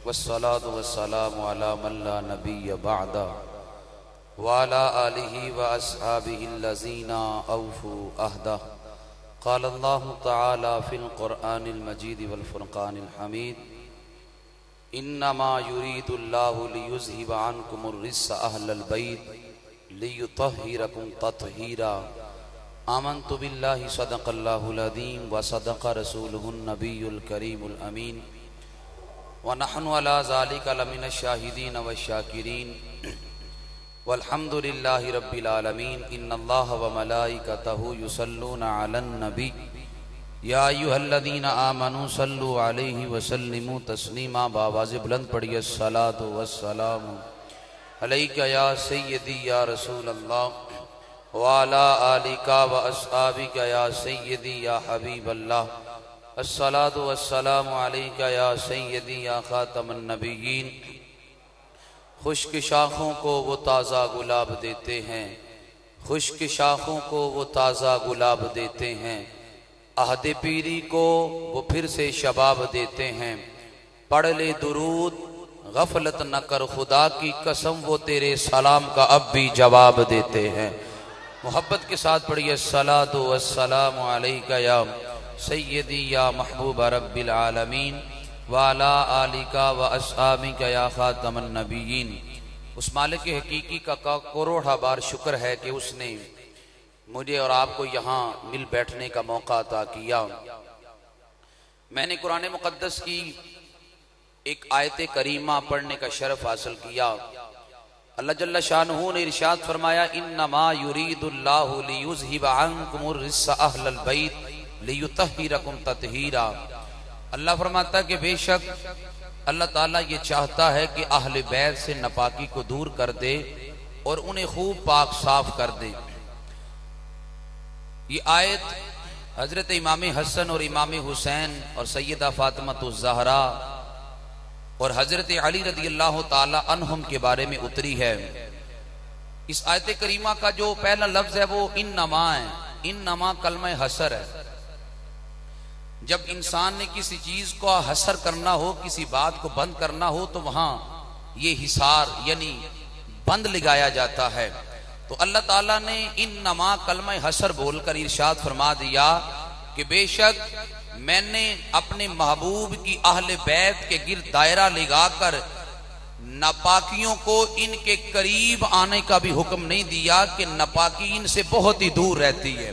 वस्सलातु वस्सलामु अला मन ला नबिय्य बअदा व अला आलिहि व अस्हाबिहि allazीना औफू अहदा। क़ाल अल्लाहु तआला फ़िल क़ुरआनिल मजीद वल फ़ुरक़ानिल हमीद इन्नमा युरीदुल्लाहु लियुज़हिब अन्कुमुर रिज्स अहलल बैत लियुतहिरकुम तत्हीरा। आमन्तु बिल्लाहि सदक़ल्लाहुल अज़ीम व सदक़ रसूलुहुन नबियुल करीमुल अमीन व नहनु अला ज़ालिका लमिनश शाहिदीन व शाकिरीन वल्हम्दुलिल्लाहि रब्बिल आलमीन। इन्नल्लाहा व मलाइकतहु युसल्लूना अलन नबी या अय्युहल्लज़ीना आमनू सल्लु अलैहि व सल्लिमू तस्लीमा। बावाज़ बुलंद पढ़िए अस्सलातु वस्सलामु अलैका या सय्यदी या रसूल अल्लाह व अला आलिका व अस्हाबिका या सय्यदी या हबीब अल्लाह। अस्सलातु वस्सलामु अलैका या सय्यदी या खातमन नबिय्यीन। खुश्क शाखों को वो ताज़ा गुलाब देते हैं, खुश्क शाखों को वो ताज़ा गुलाब देते हैं, अहद पीरी को वो फिर से शबाब देते हैं। पढ़ ले दुरूद गफलत न कर, खुदा की कसम वो तेरे सलाम का अब भी जवाब देते हैं। मोहब्बत के साथ पढ़िए अस्सलातु वस्सलामु अलैका या सय्यदी या महबूब रब्बिल आलमीन व अला आलिका व अस्हाबिका या खातमन नबिय्यीन। उस मालिक हकीकी का करोड़ा बार शुक्र है कि उसने मुझे और आपको यहाँ मिल बैठने का मौका अता किया। मैंने कुरान मुक़द्दस की एक आयत करीमा पढ़ने का शरफ हासिल किया। अल्लाह जल्ल शानहू ने इरशाद फरमाया इन्नमा युरीदुल्लाहु लियुज़हिब अन्कुमुर रिज्स अहलल बैत लियुतहिरकुम तत्हीरा। अल्लाह फरमाता है कि बेशक अल्लाह ताला ये चाहता है कि अहले बैत से नापाकी को दूर कर दे और उन्हें खूब पाक साफ कर दे। ये आयत हजरत इमाम हसन और इमाम हुसैन और सैयदा फातिमातुज़ ज़हरा और हजरत अली रज़ियल्लाहु ताला अन्हुम के बारे में उतरी है। इस आयत करीमा का जो पहला लफ्ज है वो इन्नमा है। इन्नमा कलमा हसर है। जब इंसान ने किसी चीज को हसर करना हो, किसी बात को बंद करना हो, तो वहां ये हिसार यानी बंद लगाया जाता है। तो अल्लाह ताला ने इन्नमा कलमा हसर बोलकर इरशाद फरमा दिया कि बेशक मैंने अपने महबूब की अहले बैत के गिर्द दायरा लगाकर नापाकियों को इनके करीब आने का भी हुक्म नहीं दिया कि नापाकी इनसे बहुत ही दूर रहती है।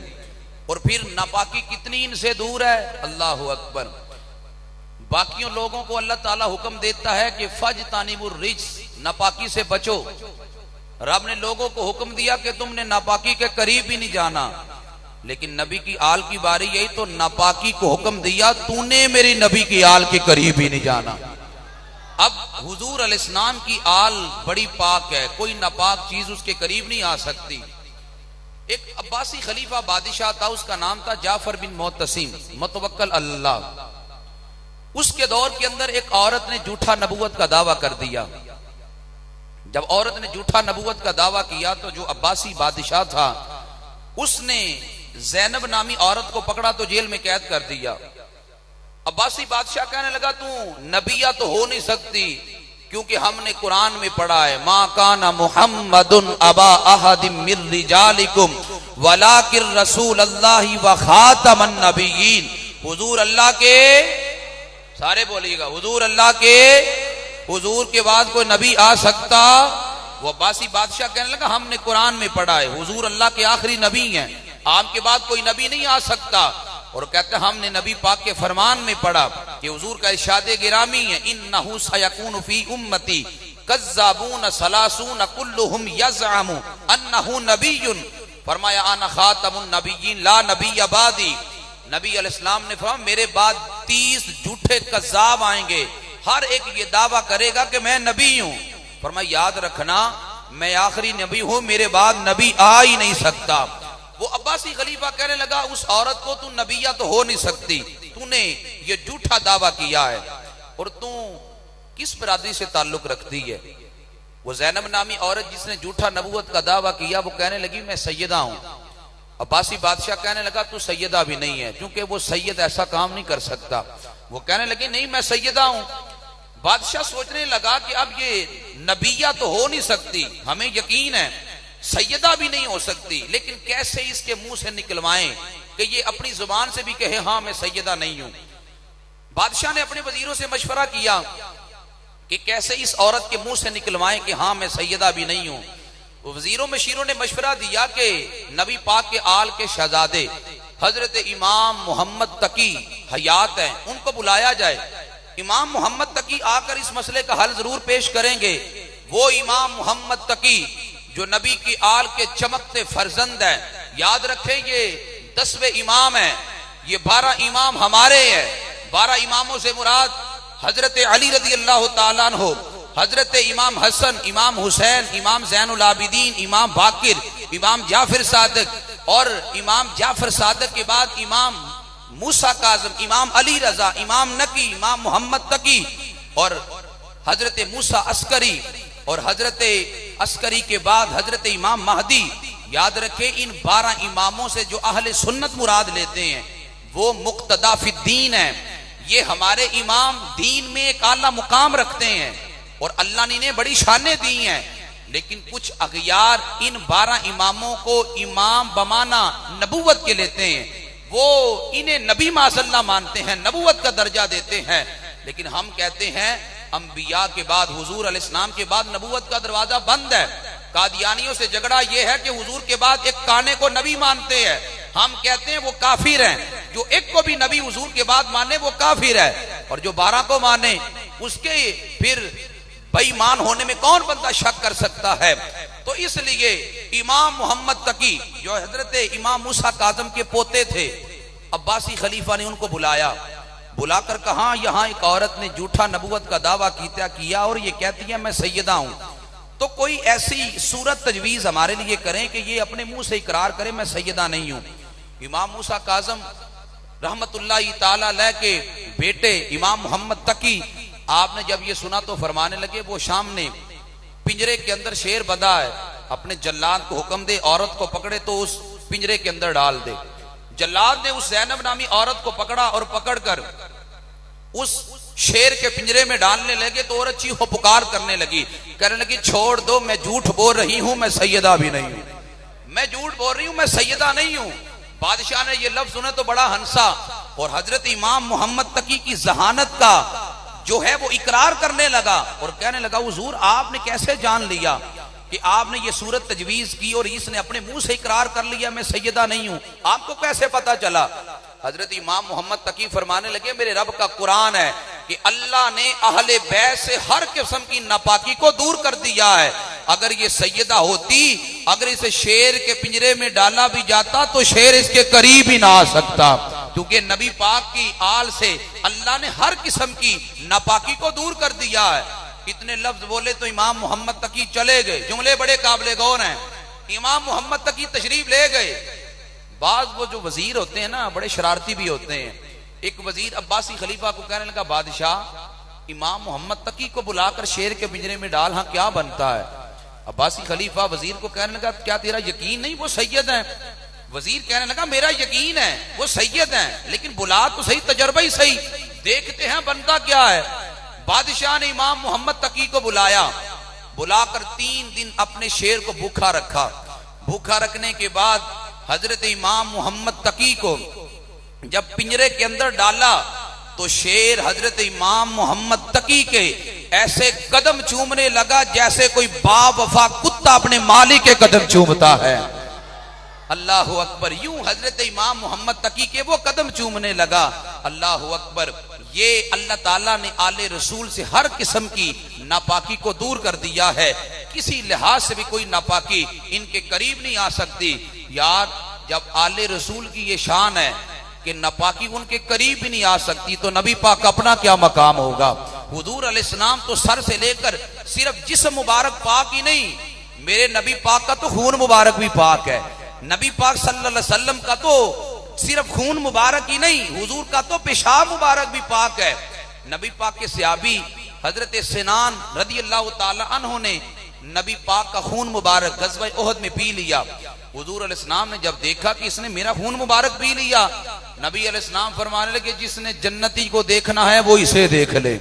और फिर नापाकी कितनी इनसे दूर है, अल्लाहु अकबर। बाकियों लोगों को अल्लाह ताला हुक्म देता है कि फजतानिबुर रिज्स, नापाकी से बचो। रब ने लोगों को हुक्म दिया कि तुमने नापाकी के करीब ही नहीं जाना, लेकिन नबी की आल की बारी यही तो नापाकी को हुक्म दिया, तूने मेरी नबी की आल के करीब ही नहीं जाना। अब हुजूर अलैहिस्सलाम की आल बड़ी पाक है, कोई नापाक चीज उसके करीब नहीं आ सकती। एक अब्बासी खलीफा बादशाह था, उसका नाम था जाफर बिन मोतसिम मुतवक्कल अल्लाह। उसके दौर के अंदर एक औरत ने झूठा नबूवत का दावा कर दिया। जब औरत ने झूठा नबूवत का दावा किया तो जो अब्बासी बादशाह था उसने ज़ैनब नामी औरत को पकड़ा तो जेल में कैद कर दिया। अब्बासी बादशाह कहने लगा तू नबिया तो हो नहीं सकती, क्योंकि हमने कुरान में पढ़ा है मा काना मुहम्मदुन अबा अहदिम मिर रिजालिकुम वलाकिर रसूलुल्लाहि व खातमन नबिय्यीन। हुजूर अल्लाह के, सारे बोलिएगा, हुजूर अल्लाह के, हुजूर के बाद कोई नबी आ सकता? वो अब्बासी बादशाह कहने लगा हमने कुरान में पढ़ा है हुजूर अल्लाह के आखिरी नबी हैं, आपके बाद कोई नबी नहीं आ सकता। और कहते हमने नबी पाक के फरमान में पढ़ा कि हुजूर का इरशाद गिरामी है इन्नहु सयकूनु फी उम्मती कज़्ज़ाबून सलासून कुल्लुहुम यज़अमु अन्नहु नबिय्युन। फरमाया अना खातमुन नबिय्यीन ला नबिय्य बादी। नबी अलैहिस्सलाम ने फरमाया मेरे बाद 30 झूठे कज़्ज़ाब आएंगे, हर एक ये दावा करेगा कि मैं नबी हूं। फरमाया याद रखना मैं आखिरी नबी हूं, मेरे बाद नबी आ ही नहीं सकता। वो अब्बासी खलीफा कहने लगा उस औरत को तू नबिया तो हो नहीं सकती, तूने ये झूठा दावा किया है और तू किस बरादरी से ताल्लुक रखती है? वो ज़ैनब नामी औरत जिसने झूठा नबूवत का दावा किया वो कहने लगी मैं सैयदा हूं। अब्बासी बादशाह कहने लगा तू सैयदा भी नहीं है, क्योंकि वो सैयद ऐसा काम नहीं कर सकता। वो कहने लगी नहीं मैं सैयदा हूं। बादशाह सोचने लगा कि अब ये नबिया तो हो नहीं सकती, हमें यकीन है सैयदा भी नहीं हो सकती, लेकिन कैसे इसके मुंह से निकलवाएं कि ये अपनी जुबान से भी कहे हाँ मैं सैयदा नहीं हूं। बादशाह ने अपने वजीरों से मशवरा किया कि कैसे इस औरत के मुंह से निकलवाएं कि हाँ मैं सैयदा भी नहीं हूं। वजीरों मशीरों ने मशवरा दिया कि नबी पाक के आल के शहजादे हजरत इमाम मोहम्मद तकी हयात हैं, उनको बुलाया जाए। इमाम मोहम्मद तकी आकर इस मसले का हल जरूर पेश करेंगे। वो इमाम मोहम्मद तकी जो नबी की आल के चमकते फर्जंद है, याद रखें ये 10वें इमाम है, ये 12 इमाम हमारे हैं। 12 इमामों से मुराद हजरत अली रज़ी अल्लाह ताला अन्हु, हजरत इमाम हसन, इमाम हुसैन, इमाम ज़ैनुल आबिदीन, इमाम बाकिर, इमाम जाफर सादिक और इमाम जाफर सादिक के बाद इमाम मूसा काज़िम, इमाम अली रजा, इमाम नकी, इमाम मोहम्मद तकी और हजरत मूसा अस्करी और हजरत अस्करी के बाद हजरत इमाम महदी। याद रखें इन 12 इमामों से जो अहले सुन्नत मुराद लेते हैं वो मुक्तदा फिद्दीन है। ये हमारे इमाम दीन में एक आला मुकाम रखते हैं और अल्लाह ने इन्हें बड़ी शानें दी हैं। लेकिन कुछ अगयार इन 12 इमामों को इमाम बमाना नबूवत के लेते हैं, वो इन्हें नबी मासल्ला मानते हैं, नबूवत का दर्जा देते हैं। लेकिन हम कहते हैं अंबिया के बाद, हुजूर अलैहिस्सलाम के बाद नबूवत का दरवाजा बंद है। कादियानियों से झगड़ा यह है कि हुजूर के बाद एक काने को नबी मानते हैं, हम कहते हैं वो काफिर हैं। जो एक को भी नबी हुजूर के बाद माने वो काफिर है, और जो 12 को माने उसके फिर बेईमान होने में कौन बंदा शक कर सकता है। तो इसलिए इमाम मोहम्मद तकी जो हजरत इमाम मूसा काज़िम के पोते थे, अब्बासी खलीफा ने उनको बुलाया, बुलाकर कहा यहाँ एक औरत ने झूठा नबूवत का दावा किया और ये कहती है मैं सैयदा हूं, तो कोई ऐसी सूरत तजवीज हमारे लिए करें कि ये अपने मुंह से इकरार करे मैं सैयदा नहीं हूं। इमाम मूसा काज़िम रहमतुल्लाह ताला अलैह के बेटे इमाम मोहम्मद तकी, आपने जब ये सुना तो फरमाने लगे वो शाम ने पिंजरे के अंदर शेर बंधा है, अपने जल्लाद को हुक्म दे औरत को पकड़े तो उस पिंजरे के अंदर डाल दे। जल्लाद ने उस ज़ैनब नामी औरत को पकड़ा और पकड़कर उस शेर के पिंजरे में डालने लगे तो औरत चीखो पुकार करने लगी, कहने लगी छोड़ दो, मैं झूठ बोल रही हूं, मैं सैयदा भी नहीं हूं, मैं झूठ बोल रही हूं, मैं सैयदा नहीं हूं। बादशाह ने ये लफ्ज सुना तो बड़ा हंसा और हजरत इमाम मोहम्मद तकी की जहानत का जो है वो इकरार करने लगा और कहने लगा हुजूर आपने कैसे जान लिया कि आपने ये सूरत तजवीज की और इसने अपने मुंह से इकरार कर लिया मैं सैयदा नहीं हूं, आपको कैसे पता चला। हजरत इमाम मोहम्मद तकी फरमाने लगे मेरे रब का कुरान है कि अल्लाह ने अहले बैत से हर किस्म की नापाकी को दूर कर दिया है। अगर ये सैयदा होती, अगर इसे शेर के पिंजरे में डाला भी जाता तो शेर इसके करीब ही ना आ सकता, क्योंकि नबी पाक की आल से अल्लाह ने हर किस्म की नापाकी को दूर कर दिया है। इतने लफ्ज बोले तो इमाम मोहम्मद तकी चले गए, जुमले बड़े काबिले गौर हैं। इमाम मोहम्मद तकी तशरीफ ले गए। बाज वो जो वजीर होते हैं ना बड़े शरारती भी होते हैं। एक वजीर अब्बासी खलीफा को कहने लगा बादशाह इमाम मोहम्मद तकी को बुलाकर शेर के पिंजरे में डाल, हाँ क्या बनता है। अब्बासी खलीफा वजीर को कहने लगा क्या तेरा यकीन नहीं वो सैयद है। वजीर कहने लगा मेरा यकीन है वो सैयद है, लेकिन बुला तो सही, तजर्बा ही सही, देखते हैं बनता क्या है। बादशाह ने इमाम मोहम्मद तकी को बुलाया, बुलाकर 3 दिन अपने शेर को भूखा रखा। भूखा रखने के बाद हजरत इमाम मोहम्मद तकी को जब पिंजरे के अंदर डाला तो शेर हजरत इमाम मोहम्मद तकी के ऐसे कदम चूमने लगा जैसे कोई बावफा कुत्ता अपने मालिक के कदम चूमता है। अल्लाह अकबर। यूं हजरत इमाम मोहम्मद तकी के वो कदम चूमने लगा। अल्लाह अकबर। ये अल्लाह ताला ने आले रसूल से हर किस्म की नापाकी को दूर कर दिया है। किसी लिहाज से भी कोई नापाकी इनके करीब नहीं आ सकती। यार जब आले रसूल की ये शान है कि नापाकी उनके करीब भी नहीं आ सकती, तो नबी पाक अपना क्या मकाम होगा। हुजूर अलैहिस्सलाम तो सर से लेकर सिर्फ जिस्म मुबारक पाक ही नहीं, मेरे नबी पाक का तो खून मुबारक भी पाक है। नबी पाक सल्लल्लाहु अलैहि वसल्लम का तो सिर्फ खून मुबारक ही नहीं, हुजूर का तो पेशाब मुबारक भी पाक है। नबी पाक के सहाबी हजरत सिनान रदियल्लाहु ताला अन्हु ने नबी पाक का खून मुबारक गज़वा उहद में पी लिया। हुजूर अलैहिस्सलाम ने जब देखा कि इसने मेरा खून मुबारक पी लिया, नबी अलैहिस्सलाम फरमाने लगे जिसने जन्नती को देखना है वो इसे देख ले।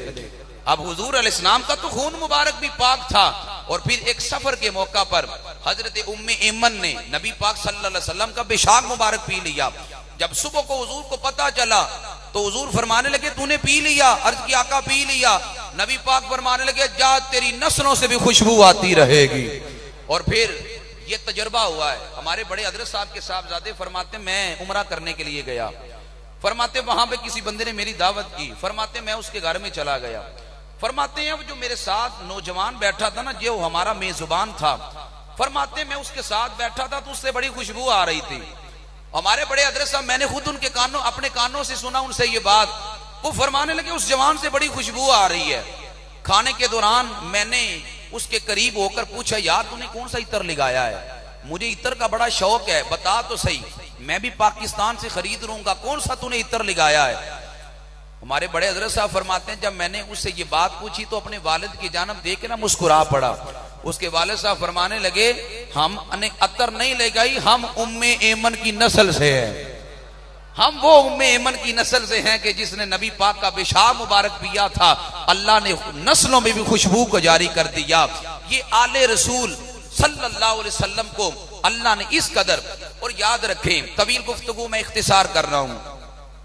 अब हुजूर अलैहिस्सलाम का तो खून मुबारक भी पाक था। और फिर एक सफर के मौका पर हजरत उम्मे ऐमन ने नबी पाक सल्लल्लाहु अलैहि वसल्लम का पेशाब मुबारक पी लिया। जब सुबह को हुजूर को पता चला तो हुजूर फरमाने लगे तूने पी लिया? अर्ज की आका पी लिया। नबी पाक फरमाने लगे जा तेरी नस्लों से भी खुशबू आती रहेगी। और फिर ये तजर्बा हुआ है। हमारे बड़े हजरत साहब के साहबजादे फरमाते मैं उमरा करने के लिए गया, फरमाते वहां पे किसी बंदे ने मेरी दावत की, फरमाते मैं उसके घर में चला गया। फरमाते हैं वो जो मेरे साथ नौजवान बैठा था ना, जो हमारा मेजबान था, फरमाते मैं उसके साथ बैठा था तो उससे बड़ी खुशबू आ रही थी। हमारे बड़े हजरत साहब मैंने खुद उनके कानों अपने कानों से सुना उनसे ये बात। वो फरमाने लगे उस जवान से बड़ी खुशबू आ रही है। खाने के दौरान मैंने उसके करीब होकर पूछा यार तूने कौन सा इत्र लगाया है? मुझे इत्र का बड़ा शौक है, बता तो सही, मैं भी पाकिस्तान से खरीद लूंगा, कौन सा तूने इत्र लगाया है? हमारे बड़े हजरत साहब फरमाते हैं जब मैंने उससे ये बात पूछी तो अपने वालिद की जानब देख के ना मुस्कुरा पड़ा। उसके वालिद साहब फरमाने लगे हमने अतर नहीं लगाई, हम उम्मे ऐमन की नस्ल से है। हम वो उम्मे ऐमन की नस्ल से हैं कि जिसने नबी पाक का पेशाब मुबारक पिया था, अल्लाह ने नस्लों में भी खुशबू को जारी कर दिया। ये आले रसूल सल्लल्लाहु अलैहि वसल्लम को अल्लाह ने इस कदर, और याद रखें तवील गुफ्तगू में इख्तिसार कर रहा हूं,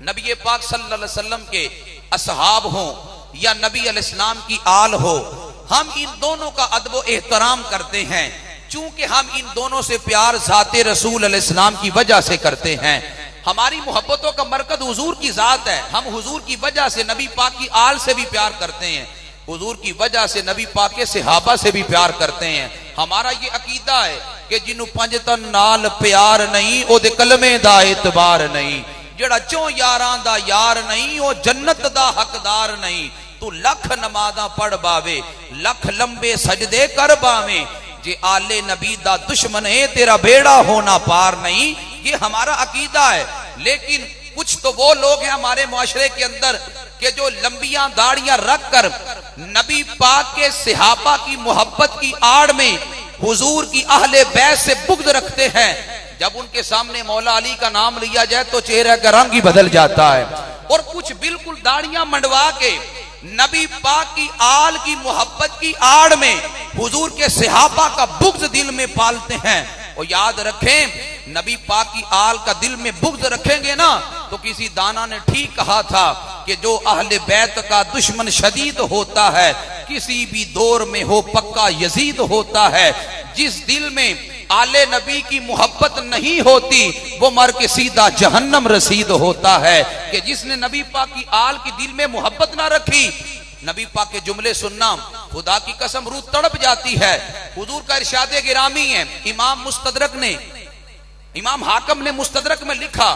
नबी पाक सल्लल्लाहु अलैहि वसल्लम के असहाब हो या नबी अलैहिस्सलाम की आल हो, हम इन दोनों का अदब व एहतराम करते हैं। चूंकि हम इन दोनों से प्यार ज़ाते रसूल अलैहिस्सलाम की वजह से करते हैं। हमारी मोहब्बतों का मरकज हुजूर की जात है। हम हुजूर की वजह से नबी पाक की आल से भी प्यार करते हैं, हुजूर की वजह से नबी पाक के सहाबा से भी प्यार करते हैं। हमारा ये अकीदा है कि जिन्हों पंज तन नाल प्यार नहीं ओदे कलमे दा एतबार नहीं, जेड़ा चो यारां दा यार नहीं ओ जन्नत दा हकदार नहीं। तू लख नमाज़ां पढ़ बावे, लख लंबे सजदे कर बावे, जे आले नबी दा दुश्मन है तेरा बेड़ा होना पार नहीं। ये हमारा अकीदा है। लेकिन कुछ तो वो लोग हैं हमारे मुआशरे के अंदर कि जो लंबियां दाढ़ियां रख कर नबी पाक के सहाबा की मोहब्बत की आड़ में हुजूर की अहले बैत से बुग़्ज़ रखते हैं। जब उनके सामने मौला अली का नाम लिया जाए तो चेहरे का रंग ही बदल जाता है। और कुछ बिल्कुल दाढ़ियां मंडवा के नबी पाक की आल की मोहब्बत की आड़ में हुजूर के सहाबा का बुग़्ज़ दिल में पालते हैं। और याद रखें नबी पाक की आल का दिल में बुग़्ज़ रखेंगे ना तो किसी दाना ने ठीक कहा था कि जो अहले बैत का दुश्मन शदीद होता है किसी भी दौर में हो पक्का यजीद होता है। जिस दिल में आले नबी की मोहब्बत नहीं होती वो मर के सीधा जहन्नम रसीद होता है। कि जिसने नबी पाक की आल की दिल में मोहब्बत ना रखी, नबी पाक के जुमले सुनना खुदा की कसम रूह तड़प जाती है। हुजूर का इरशादे गिरामी है, इमाम मुस्तदरक ने, इमाम हाकम ने मुस्तदरक में लिखा,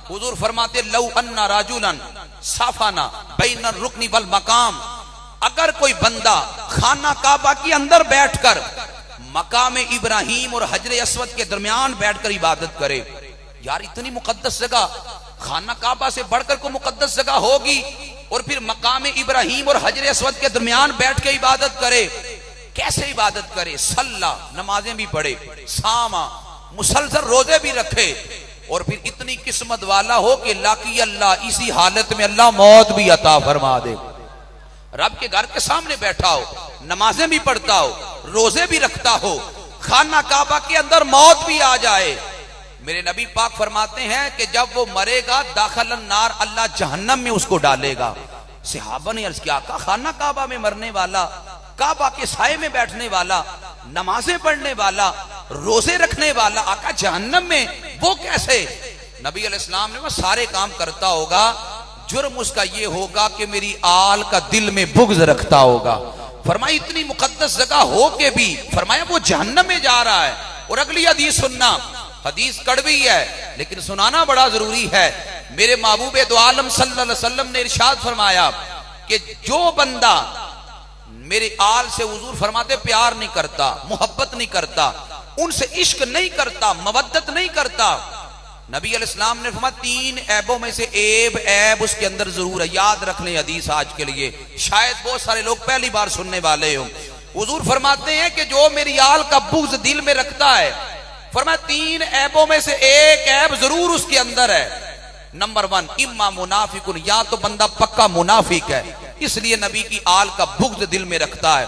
हुजूर फरमाते लौ अन्ना राजुलन साफाना बैन रुकनी वल मकाम, अगर कोई बंदा खाना काबा के अंदर बैठकर मकाम इब्राहिम और हजर अस्वद के दरमियान बैठकर इबादत करे। यार इतनी मुकद्दस जगह, खाना काबा से बढ़कर को मुकद्दस जगह होगी, और फिर मकाम इब्राहिम और हजर अस्वद के दरमियान बैठ के इबादत करे। कैसे इबादत करे? सल्ला, नमाजें भी पढ़े, सामा, मुसलसल रोजे भी रखे, और फिर इतनी किस्मत वाला हो कि लाकी अल्लाह इसी हालत में अल्लाह मौत भी अता फरमा दे। रब के घर के सामने बैठा हो, नमाजें भी पढ़ता हो, रोजे भी रखता हो, खाना काबा के अंदर मौत भी आ जाए। मेरे नबी पाक फरमाते हैं कि जब वो मरेगा दाखिलन नार, अल्लाह जहन्नम में उसको डालेगा। सहाबा ने अर्ज किया आका खाना काबा में मरने वाला, काबा के साए में बैठने वाला, नमाजें पढ़ने वाला, रोजे रखने वाला, आका जहन्नम में वो कैसे? नबी अलैहिस्सलाम ने वो सारे काम करता होगा, जुर्म उसका ये होगा कि मेरी आल का दिल में बुग़्ज़ रखता होगा। फरमाया इतनी मुकद्दस जगह हो के भी फरमाया वो जहन्नम में जा रहा है। और अगली हदीस सुनना, हदीस कड़वी है लेकिन सुनाना बड़ा जरूरी है। मेरे महबूबे दो आलम सल्लल्लाहु अलैहि वसल्लम ने इरशाद फरमाया कि जो बंदा मेरे आल से, हुजूर फरमाते प्यार नहीं करता, मोहब्बत नहीं करता, उनसे इश्क नहीं करता, मवद्दत नहीं करता, नबी अलैहिस्सलाम ने फरमाया तीन ऐबों में से एक ऐब उसके अंदर जरूर है। याद रख लें हदीस आज के लिए, शायद बहुत सारे लोग पहली बार सुनने वाले हो। हुजूर फरमाते हैं कि जो मेरी आल का बुग़्ज़ दिल में रखता है, फरमाया तीन ऐबों में से एक ऐब जरूर उसके अंदर है। नंबर 1 इम्मा मुनाफिकुन, या तो बंदा पक्का मुनाफिक है, इसलिए नबी की आल का बुग़्ज़ दिल में रखता है।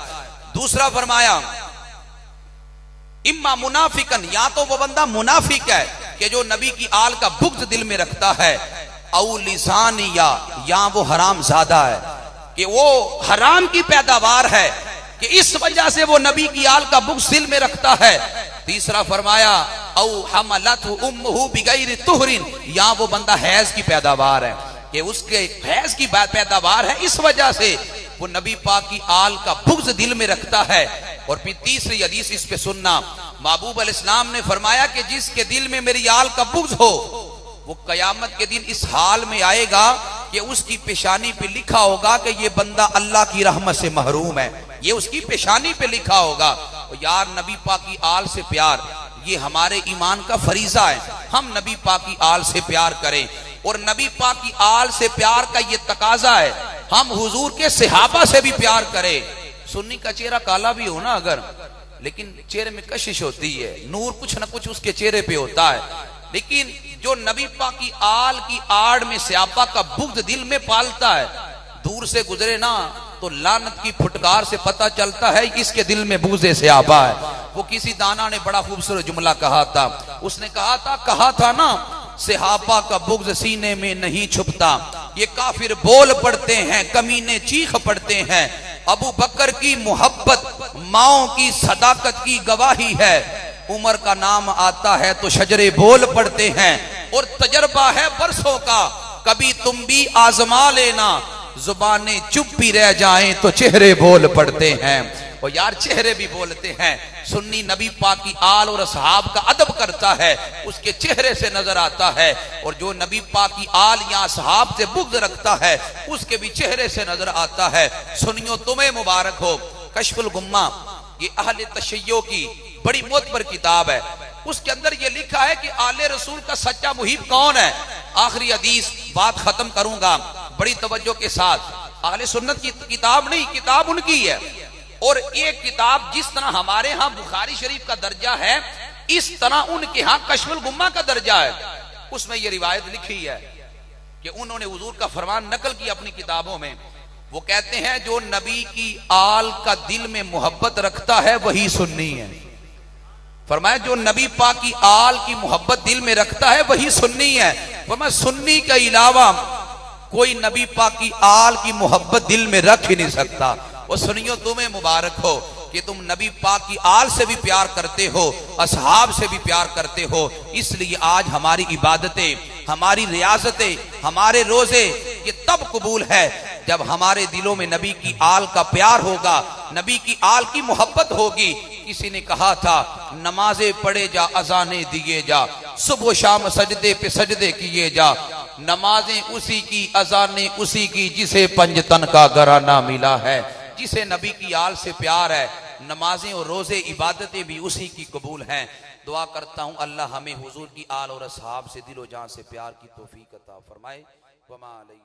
दूसरा फरमाया इम्मा मुनाफिकन, या तो वो बंदा मुनाफिक है कि जो नबी की आल का बुग़्ज़ दिल में रखता है, औ लिसानिया, या वो हराम ज्यादा है कि वो हराम की पैदावार है कि इस वजह से वो नबी की आल का बुग़्ज़ दिल में रखता है। तीसरा फरमाया औ हमलतहु उम्मुहु बिगैरि तुहरिन, या वो बंदा हैज की पैदावार है कि उसके हैज की पैदावार है, इस वजह से वो नबी पाक की आल का बुग़्ज़ दिल में रखता है। और फिर तीसरी हदीस इस पे सुनना, महबूब अलैहिस्सलाम ने फरमाया कि जिसके दिल में मेरी आल का बुग़्ज़ हो वो कयामत के दिन इस हाल में आएगा कि उसकी पेशानी पे लिखा होगा कि ये बंदा अल्लाह की रहमत से महरूम है, ये उसकी पेशानी पे लिखा होगा। तो यार नबी पाक की आल से प्यार ये हमारे ईमान का फरीजा है, हम नबी पाक की आल से प्यार करें। और नबी पाक की आल से प्यार का ये तकाजा है हम हुजूर के सहाबा से भी प्यार करें। सुन्नी का चेहरा काला भी हो ना अगर, लेकिन चेहरे में कशिश होती है, नूर कुछ ना कुछ उसके चेहरे पे होता है, लेकिन जो नबी पाक की आल की आड़ में सहाबा का बुग़्ज़ दिल में पालता है, दूर से गुजरे ना तो लानत की फुटकार से पता चलता है इसके दिल में बुग़्ज़े सहाबा है। वो किसी दाना ने बड़ा खूबसूरत जुमला कहा था, उसने कहा था ना सहाबा का बुग़्ज़ सीने में नहीं छुपता, ये काफिर बोल पड़ते हैं, कमीने चीख पड़ते हैं, अबू बकर की मोहब्बत माओ की सदाकत की गवाही है, उमर का नाम आता है तो शजरे बोल पड़ते हैं, और तजर्बा है बरसों का, कभी तुम भी आजमा लेना, जुबानें चुप भी रह जाएं तो चेहरे बोल पड़ते हैं। और यार चेहरे भी बोलते हैं। सुन्नी नबी पाक की आल और असहाब का अदब करता है, उसके चेहरे से नजर आता है, और जो नबी पाक की आल या असहाब से बुग़्ज़ रखता है उसके भी चेहरे से नजर आता है। सुनियो तुम्हें मुबारक हो, कश्फुल गुम्मा ये अहले तशय्यो की बड़ी मोतबर किताब है, उसके अंदर ये लिखा है कि आले रसूल का सच्चा मुहिब कौन है। आखिरी हदीस बात खत्म करूंगा बड़ी तवज्जो के साथ। आले सुन्नत की किताब नहीं, किताब उनकी है, और एक किताब जिस तरह हमारे यहाँ बुखारी शरीफ का दर्जा है इस तरह उनके यहाँ कश्फुल गुम्मा का दर्जा है। उसमें ये रिवायत लिखी है कि उन्होंने हुजूर का फरमान नकल किया अपनी किताबों में। वो कहते हैं जो नबी की आल का दिल में मोहब्बत रखता है वही सुन्नी है। फरमाया जो नबी पाक की आल की मोहब्बत दिल में रखता है वही सुन्नी है। फरमाया सुन्नी के अलावा कोई नबी पाक की आल की मोहब्बत दिल में रख ही नहीं सकता। और सुनियो तुम्हें मुबारक हो कि तुम नबी पाक की आल से भी प्यार करते हो, असहाब से भी प्यार करते हो, इसलिए आज हमारी इबादतें, हमारी रियासतें, हमारे रोजे ये तब कबूल है जब हमारे दिलों में नबी की आल का प्यार होगा, नबी की आल की मोहब्बत होगी। किसी ने कहा था नमाजें पढ़े जा, अजाने दिए जा, सुबह शाम सजदे पे सजदे किए जा, नमाजें उसी की, अजाने उसी की जिसे पंजतन का घराना मिला है। जिसे नबी की आल से प्यार है, नमाजें और रोजे इबादतें भी उसी की कबूल हैं। दुआ करता हूँ अल्लाह हमें हुजूर की आल और असहाब से दिलो जान से प्यार की तौफीक अता फरमाए। वमा अलैहि